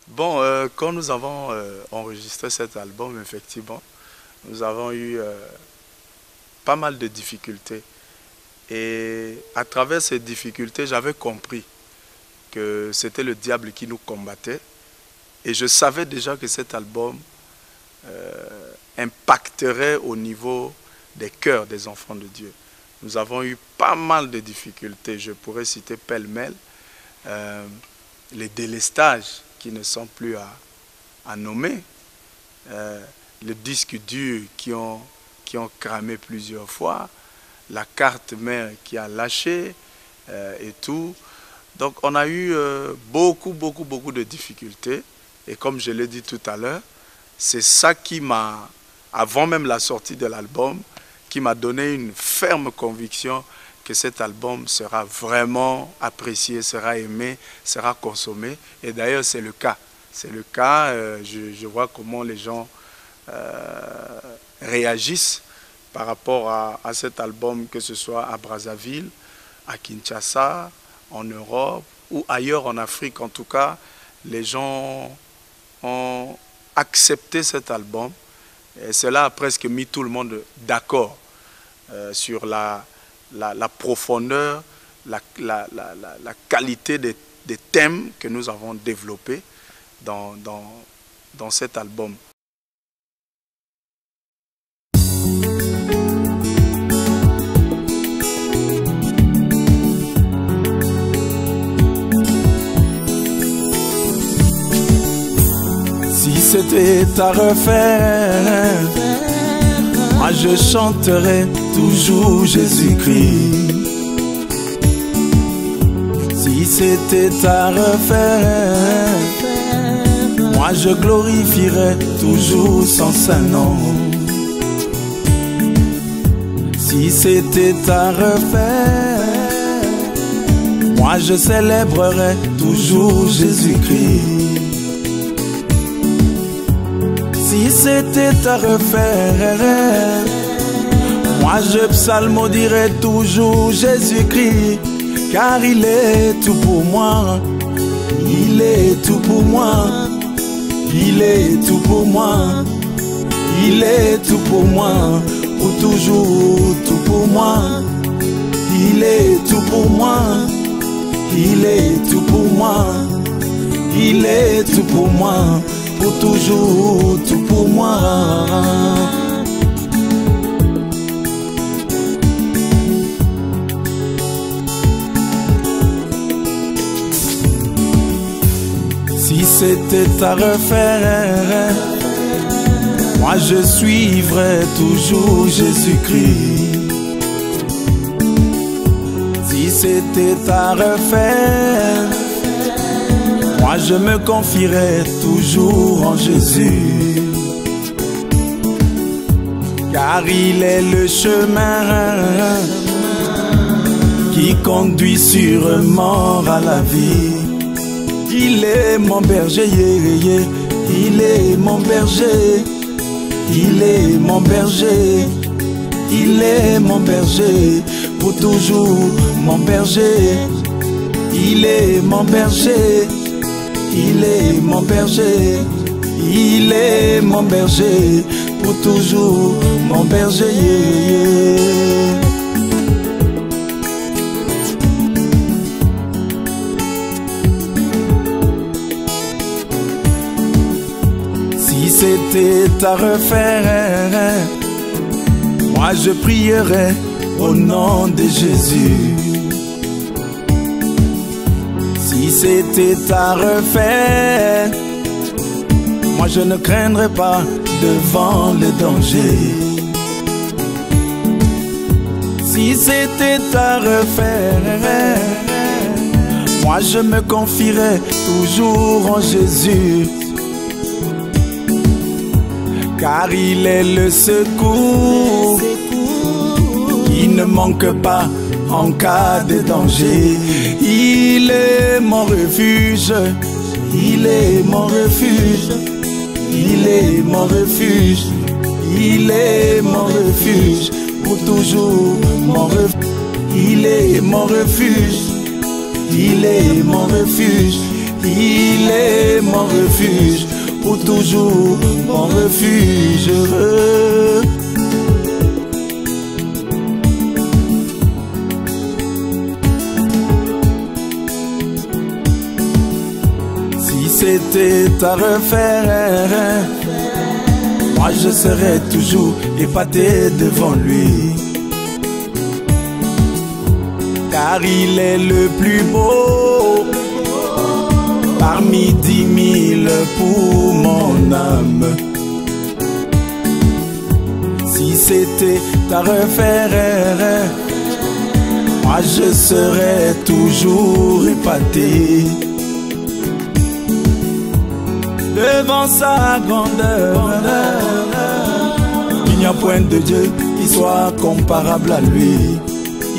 Bon, quand nous avons enregistré cet album, effectivement, nous avons eu pas mal de difficultés. Et à travers ces difficultés, j'avais compris que c'était le diable qui nous combattait. Et je savais déjà que cet album impacterait au niveau des cœurs des enfants de Dieu. Nous avons eu pas mal de difficultés. Je pourrais citer pêle-mêle les délestages qui ne sont plus à nommer, les disques durs qui ont cramé plusieurs fois, la carte mère qui a lâché et tout. Donc on a eu beaucoup de difficultés. Et comme je l'ai dit tout à l'heure, c'est ça qui m'a, avant même la sortie de l'album, qui m'a donné une ferme conviction que cet album sera vraiment apprécié, sera aimé, sera consommé. Et d'ailleurs, c'est le cas. C'est le cas. Je vois comment les gens réagissent par rapport à cet album, que ce soit à Brazzaville, à Kinshasa, en Europe ou ailleurs en Afrique. En tout cas, les gens ont accepté cet album. Et cela a presque mis tout le monde d'accord sur la profondeur, la qualité des thèmes que nous avons développés dans cet album. Si c'était à refaire, moi je chanterais toujours Jésus-Christ. Si c'était à refaire, moi je glorifierais toujours son saint nom. Si c'était à refaire, moi je célébrerais toujours Jésus-Christ. Si c'était à refaire, moi je psalmodierais toujours Jésus-Christ, car il est tout pour moi, il est tout pour moi, il est tout pour moi, il est tout pour moi, pour toujours tout pour moi, il est tout pour moi, il est tout pour moi, il est tout pour moi, pour toujours, tout pour moi. Si c'était à refaire, moi je suivrais toujours Jésus-Christ. Si c'était à refaire, moi je me confierai toujours en Jésus, car il est le chemin qui conduit sûrement à la vie. Il est mon berger, il est mon berger, il est mon berger, il est mon berger, pour toujours mon berger, il est mon berger. Il est mon berger, il est mon berger, pour toujours mon berger. Si c'était à refaire, moi je prierais au nom de Jésus. Si c'était à refaire, moi je ne craindrais pas devant le danger. Si c'était à refaire, moi je me confierais toujours en Jésus, car il est le secours qui ne manque pas en cas de danger. Il est mon refuge, il est mon refuge, il est mon refuge, il est mon refuge, pour toujours mon refuge. Il est mon refuge, il est mon refuge, il est mon mon refuge, pour toujours mon refuge. Si c'était à refaire, moi je serais toujours épaté devant lui. Car il est le plus beau parmi 10 000 pour mon âme. Si c'était à refaire, moi je serais toujours épaté devant sa grandeur. Il n'y a point de Dieu qui soit comparable à lui.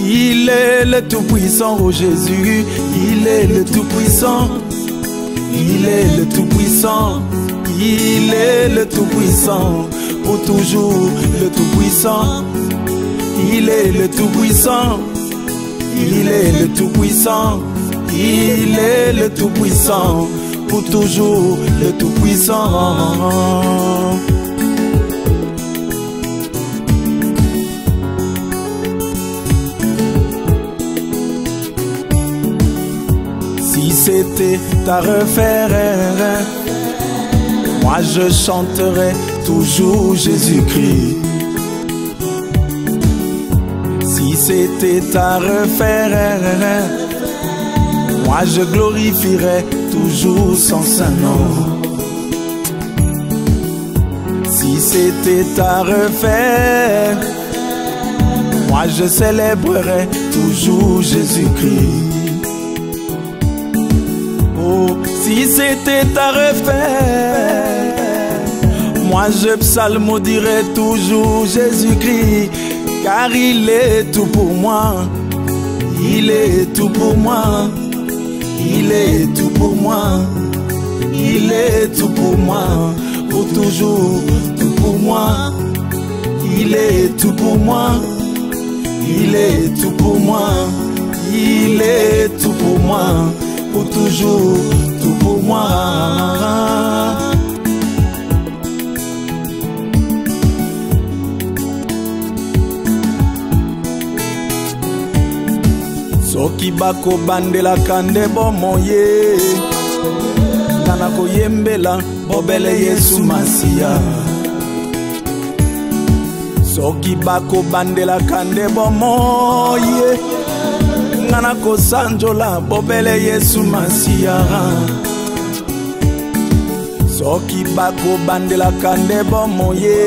Il est le Tout-Puissant, oh Jésus, il est le Tout-Puissant. Il est le Tout-Puissant, il est le Tout-Puissant, pour toujours le Tout-Puissant. Il est le Tout-Puissant, il est le Tout-Puissant, il est le Tout-Puissant, pour toujours le Tout-Puissant. Si c'était à refaire, moi je chanterais toujours Jésus-Christ. Si c'était à refaire, moi je glorifierais toujours son saint nom. Si c'était à refaire, moi je célébrerais toujours Jésus-Christ. Si c'était à refaire, moi je psalmodierais toujours Jésus-Christ, car il est tout pour moi, il est tout pour moi, il est tout pour moi, il est tout pour moi, pour toujours tout pour moi, il est tout pour moi, il est tout pour moi, il est tout pour moi, pour toujours tout pour moi. Soki bako bandela kande bomoye, nana koyembela bobele Yesu Masia. Soki bako bandela kande bomoye, nana kosanjola bobele Yesu Masia. Soki bako bandela kande bomoye,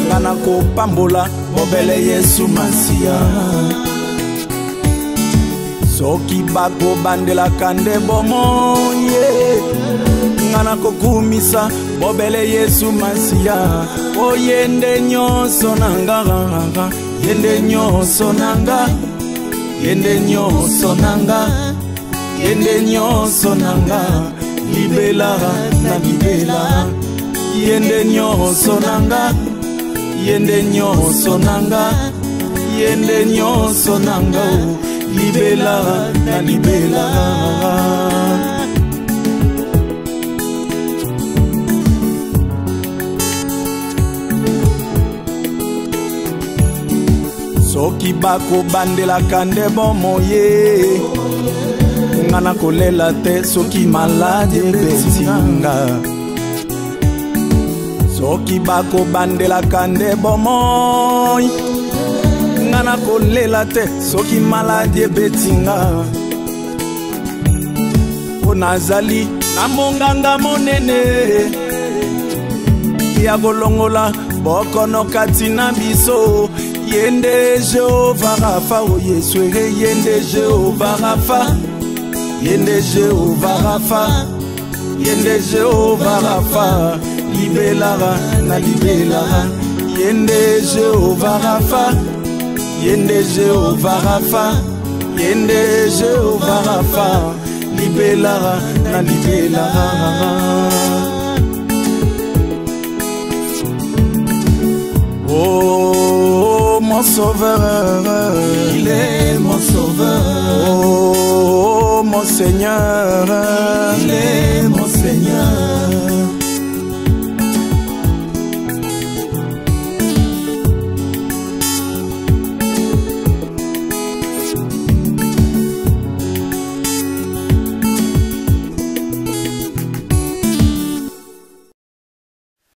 nana kopambola bobele Yesu Masia. Soki bako bandela kande bomoye, nana kokumisa bobele Yesu Masia. O yende nyonso nanga, yende nyonso nanga, yende nyonso nanga, yende nyonso nanga, libela na libela. Yende nyonso nanga, yende nyonso nanga, yende nyonso nanga, libela na libela. Soki bako bandela kande bomoye, ngana kolela te soki malade betinga. Soki bako bandela kande bomoy, ngana kolela te soki malade betinga. O nazali na monganga monene ya golongola bokono katina biso. Yende Jehovah Rafa, o Yesu, yende Jehovah Rafa, yende Jehovah Rafa, yende Jehovah Rafa, libela na libela. Yende Jehovah Rafa, yende Jehovah Rafa, yende Jehovah Rafa, libela na libela. Oh, mon sauveur, il est mon sauveur. Oh, mon Seigneur,